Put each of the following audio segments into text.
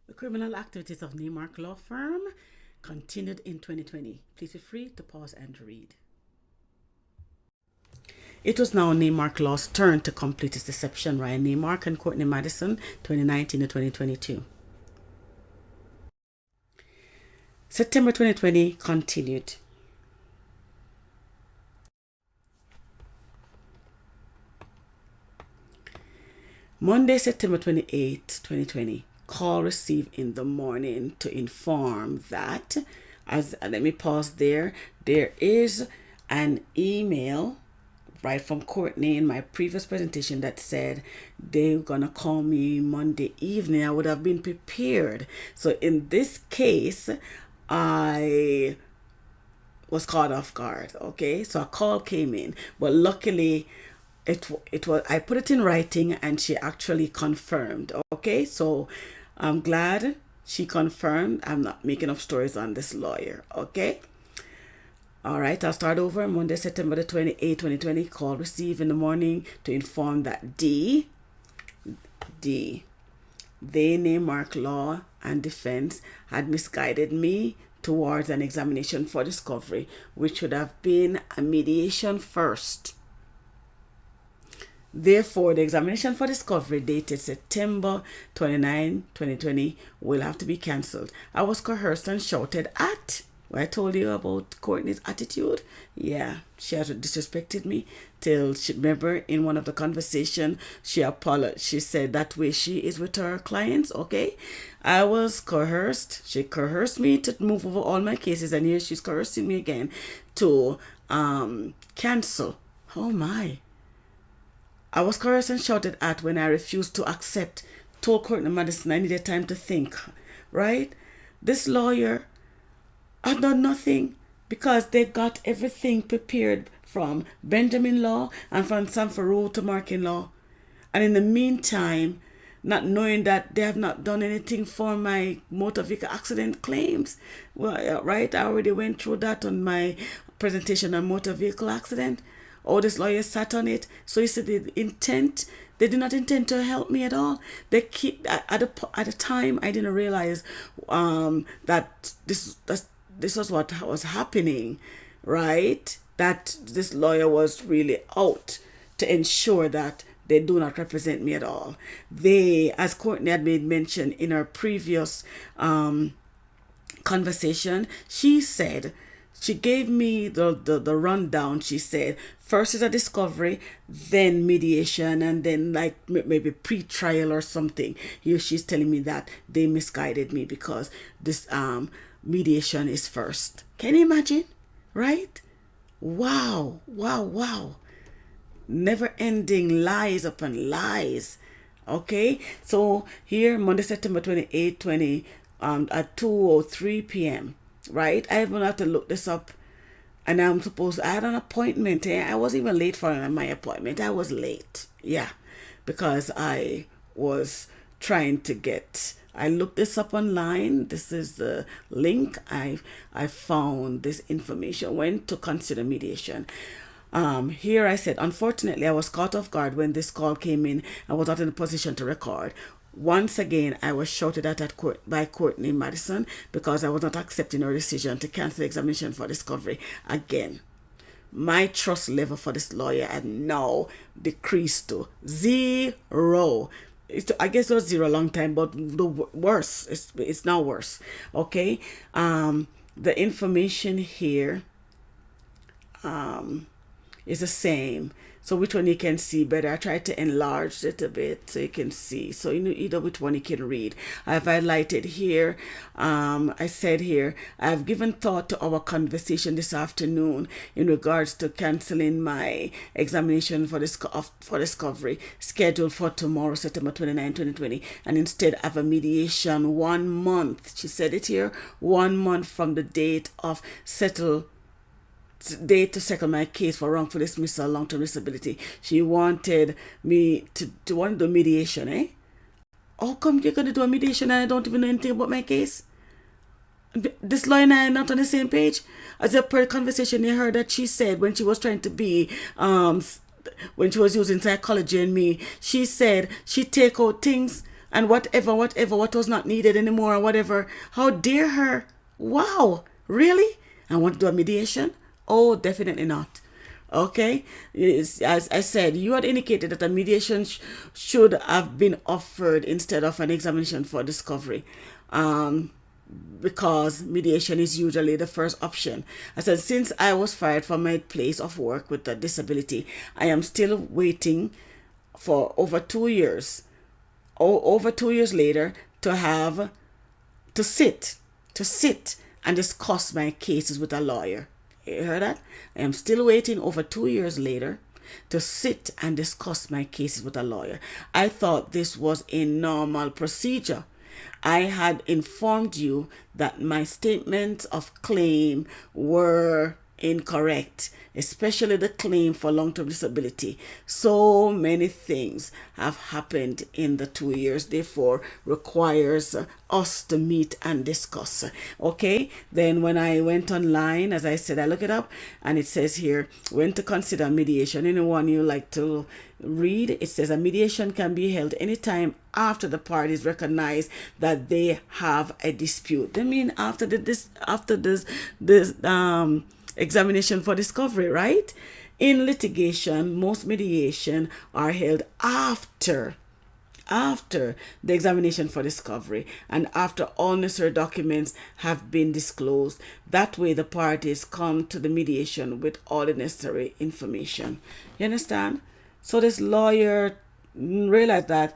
The criminal activities of Naimark law firm continued in 2020. Please feel free to pause and read. It was now Naimark Law's turn to complete its deception. Ryan Naimark and Courtney Madison, 2019 to 2022. September 2020 continued. Monday, September 28, 2020. Call received in the morning to inform that, let me pause there. There is an email right from Courtney in my previous presentation that said they were gonna call me Monday evening. I would have been prepared. So in this case, I was caught off guard. Okay, so a call came in, but luckily it was, I put it in writing and she actually confirmed. Okay, so I'm glad she confirmed. I'm not making up stories on this lawyer. Okay. All right, I'll start over. Monday, September the 28th, 2020, call received in the morning to inform that they, Naimark Law and Defense, had misguided me towards an examination for discovery, which should have been a mediation first. Therefore, the examination for discovery dated September 29, 2020 will have to be cancelled. I was coerced and shouted at. I told you about Courtney's attitude. Yeah, she had disrespected me till she, remember in one of the conversation she apologized. She said that way she is with her clients. Okay, I was coerced. She coerced me to move over all my cases, and here she's coercing me again to cancel. Oh my. I was coerced and shouted at when I refused to accept. Told Courtney Madison I needed time to think. Right? This lawyer, I've done nothing because they got everything prepared from Benjamin Law and from SAMFIRU TUMARKIN Law. And in the meantime, not knowing that they have not done anything for my motor vehicle accident claims. Well, right, I already went through that on my presentation on motor vehicle accident. Oh, this lawyer sat on it. So he said they did not intend to help me at all. They keep at the time I didn't realize that this was what was happening, right? That this lawyer was really out to ensure that they do not represent me at all. They, as Courtney had made mention in her previous conversation, she said, she gave me the rundown. She said, first is a discovery, then mediation, and then like maybe pre-trial or something. Here she's telling me that they misguided me because this mediation is first. Can you imagine? Right? Wow, wow, wow. Never ending lies upon lies. Okay, so here Monday, September 28, 20 at 2:03 p.m. Right? I even have to look this up. And I had an appointment. I wasn't even late for my appointment. I was late. Yeah. Because I was trying to I looked this up online. This is the link. I found this information. When to consider mediation. Here I said, unfortunately, I was caught off guard when this call came in. I was not in a position to record. Once again, I was shouted at by Courtney Madison because I was not accepting her decision to cancel the examination for discovery again. My trust level for this lawyer had now decreased to 0. I guess it was 0 a long time, but the worse. It's now worse. Okay. The information here is the same. So which one you can see better? I tried to enlarge it a bit so you can see. So you know either which one you can read. I've highlighted here. I said here, I've given thought to our conversation this afternoon in regards to canceling my examination for discovery scheduled for tomorrow, September 29, 2020, and instead have a mediation 1 month. She said it here, 1 month from the date of to settle my case for wrongful dismissal, long-term disability. She wanted me to want to do mediation, eh? How come you're going to do a mediation and I don't even know anything about my case? This lawyer and I are not on the same page. As a per conversation you heard that she said when she was trying to be, when she was using psychology and me, she said she'd take out things and what was not needed anymore, or whatever. How dare her? Wow, really? I want to do a mediation? Oh, definitely not. Okay, as I said, you had indicated that a mediation should have been offered instead of an examination for discovery, because mediation is usually the first option. I said, since I was fired from my place of work with a disability, I am still waiting for over 2 years, over 2 years later, to sit and discuss my cases with a lawyer. You heard that? I am still waiting over 2 years later to sit and discuss my cases with a lawyer. I thought this was a normal procedure. I had informed you that my statements of claim were incorrect, especially the claim for long-term disability. So many things have happened in the 2 years, therefore requires us to meet and discuss. Okay, then when I went online, as I said, I look it up, and it says here when to consider mediation. Anyone you like to read, it says a mediation can be held anytime after the parties recognize that they have a dispute. They mean after this examination for discovery, right? In litigation, most mediation are held after the examination for discovery and after all necessary documents have been disclosed. That way the parties come to the mediation with all the necessary information. You understand? So this lawyer realized that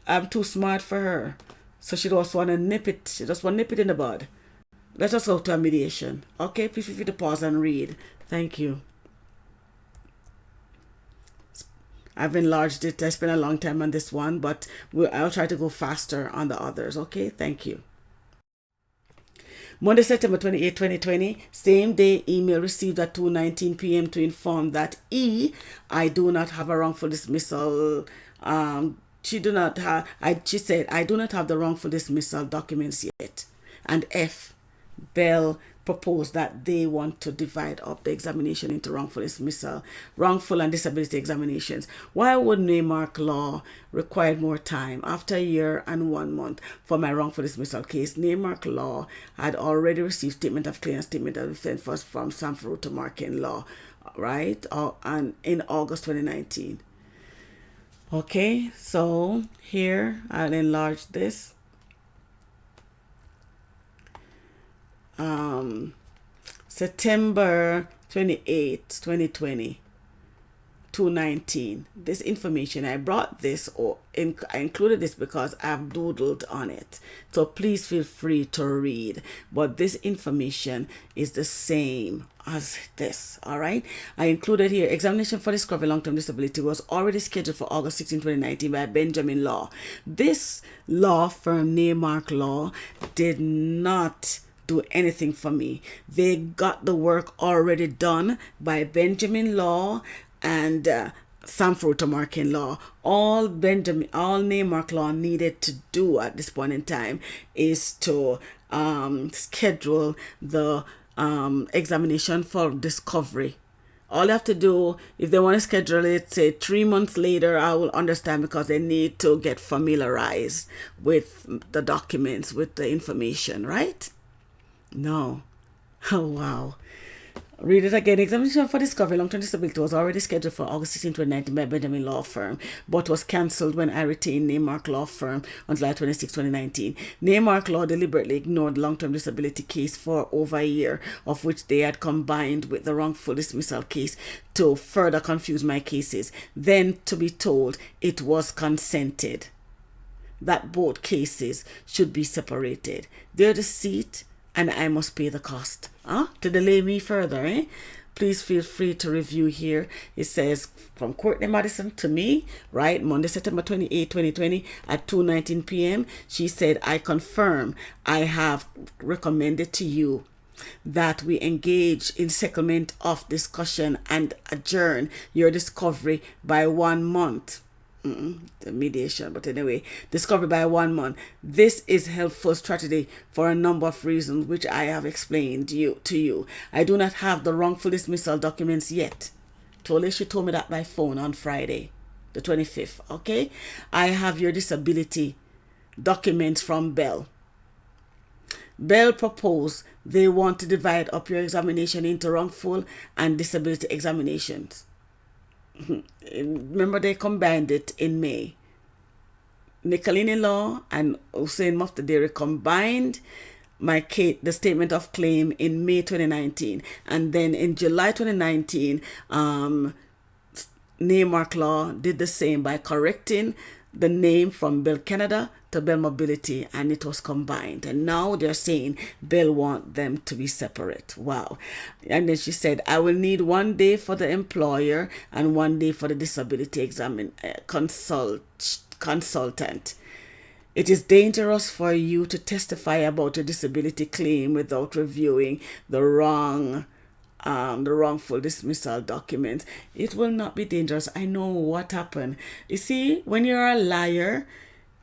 I'm too smart for her. So she just want to nip it. She just want to nip it in the bud. Let us go to a mediation. Okay, please feel free to pause and read. Thank you. I've enlarged it. I spent a long time on this one, but I'll try to go faster on the others. Okay, thank you. Monday, September 28, 2020, same day email received at 2:19 p.m. to inform that E, I do not have a wrongful dismissal. She said, I do not have the wrongful dismissal documents yet. And F, Bell proposed that they want to divide up the examination into wrongful dismissal, wrongful and disability examinations. Why would NICOLINI law require more time? After a year and 1 month for my wrongful dismissal case, NICOLINI law had already received statement of claim and statement of defense from SAMFIRU TUMARKIN law, right? And in August 2019. Okay, so here I'll enlarge this. September 28, 2020, 2:19. This information, I brought this, I included this because I've doodled on it. So please feel free to read. But this information is the same as this, all right? I included here, examination for discovery long-term disability was already scheduled for August 16, 2019 by Benjamin Law. This law firm, NICOLINI law, did not do anything for me. They got the work already done by Benjamin Law and SAMFIRU TUMARKIN law. All NICOLINI law needed to do at this point in time is to schedule the examination for discovery. All you have to do, if they want to schedule it, say 3 months later, I will understand, because they need to get familiarized with the documents, with the information, right? No. Oh, wow. Read it again. Examination for discovery long-term disability was already scheduled for August 16, 2019 by Benjamin Law Firm, but was cancelled when I retained NICOLINI Law Firm on July 26, 2019. NICOLINI Law deliberately ignored the long-term disability case for over a year, of which they had combined with the wrongful dismissal case to further confuse my cases. Then to be told it was consented that both cases should be separated. They're the seat, and I must pay the cost. To delay me further, Please feel free to review here. It says, from Courtney Madison to me, right? Monday, September 28, 2020 at 2:19 p.m. She said, I confirm I have recommended to you that we engage in settlement of discussion and adjourn your discovery by 1 month. The mediation, but anyway, discovery by 1 month. This is helpful strategy for a number of reasons, which I have explained to you. I do not have the wrongful dismissal documents yet. She told me that by phone on Friday. the 25th, okay? I have your disability documents from Bell. Bell proposed they want to divide up your examination into wrongful and disability examinations. Remember, they combined it in May. NICOLINI law and HOSSEIN MOGHTERDARI combined the statement of claim in May 2019, and then in July 2019, Naimark law did the same by correcting the name from Bell Canada to Bell Mobility, and it was combined. And now they're saying Bell want them to be separate. Wow. And then she said, I will need 1 day for the employer and 1 day for the disability consultant. It is dangerous for you to testify about a disability claim without reviewing the wrongful dismissal documents. It will not be dangerous. I know what happened. You see, when you're a liar,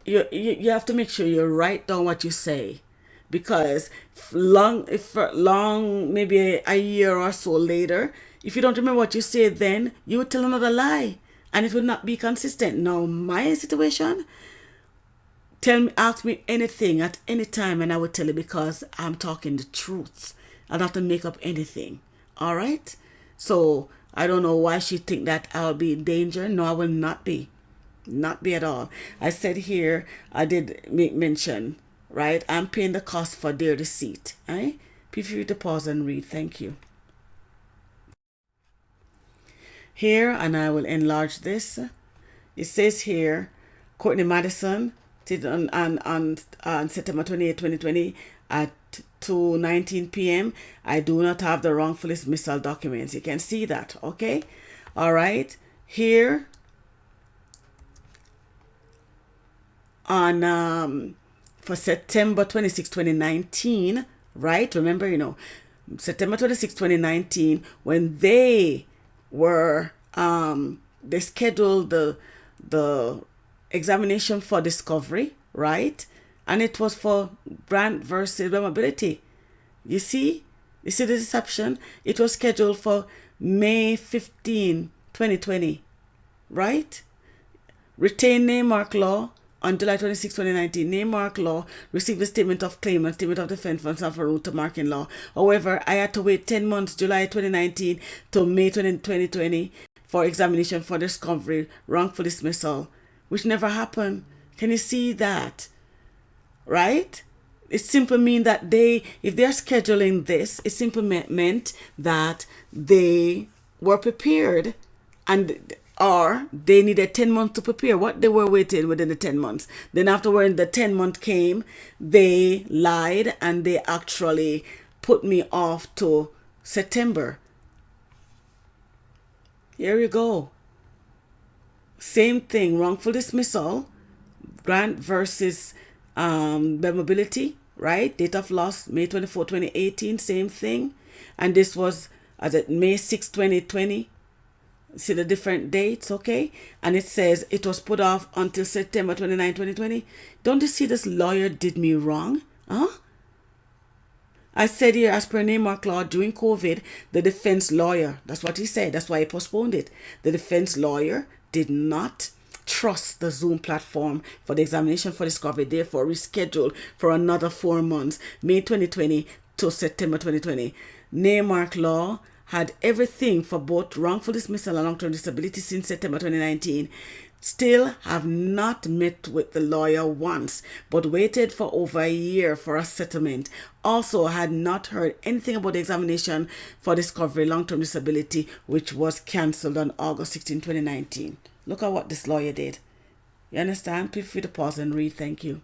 you have to make sure you write down what you say, because maybe a year or so later, if you don't remember what you said then, you would tell another lie, and it would not be consistent. Now, my situation, ask me anything at any time and I will tell you, because I'm talking the truth. I don't have to make up anything. All right? So I don't know why she think that I'll be in danger. No, I will not be. Not be at all. I said here, I did make mention, right? I'm paying the cost for their deceit. Feel free to pause and read. Thank you. Here, and I will enlarge this. It says here, Courtney Madison, on September 28, 2020 at 2:19 p.m. I do not have the wrongful dismissal documents. You can see that, okay? All right. Here on for September 26, 2019, right? Remember, September 26, 2019, when they were they scheduled the examination for discovery, right? And it was for Grant versus Mobility. You see the deception? It was scheduled for May 15, 2020, right? Retained Naimark law on July 26, 2019. Naimark law received a statement of claim and statement of defense from SAMFIRU TUMARKIN law. However, I had to wait 10 months, July 2019 to May 2020, for examination for discovery, wrongful dismissal, which never happened. Can you see that? Right? It simply means that if they're scheduling this, it simply meant that they were prepared, or they needed 10 months to prepare what they were waiting within the 10 months. Then after when the 10 month came, they lied and they actually put me off to September. Here you go. Same thing, wrongful dismissal, Grant versus Mobility, right? Date of loss, May 24, 2018, same thing. And this was May 6, 2020. See the different dates, okay? And it says it was put off until September 29, 2020. Don't you see this lawyer did me wrong? I said here, as per Naimark law, during COVID, the defense lawyer, that's what he said, that's why he postponed it. The defense lawyer did not trust the Zoom platform for the examination for discovery, therefore rescheduled for another 4 months, May 2020 to September 2020. Naimark law had everything for both wrongful dismissal and long-term disability since September 2019. Still have not met with the lawyer once, but waited for over a year for a settlement. Also had not heard anything about the examination for discovery long-term disability, which was cancelled on August 16, 2019. Look at what this lawyer did. You understand? Feel free to pause and read. Thank you.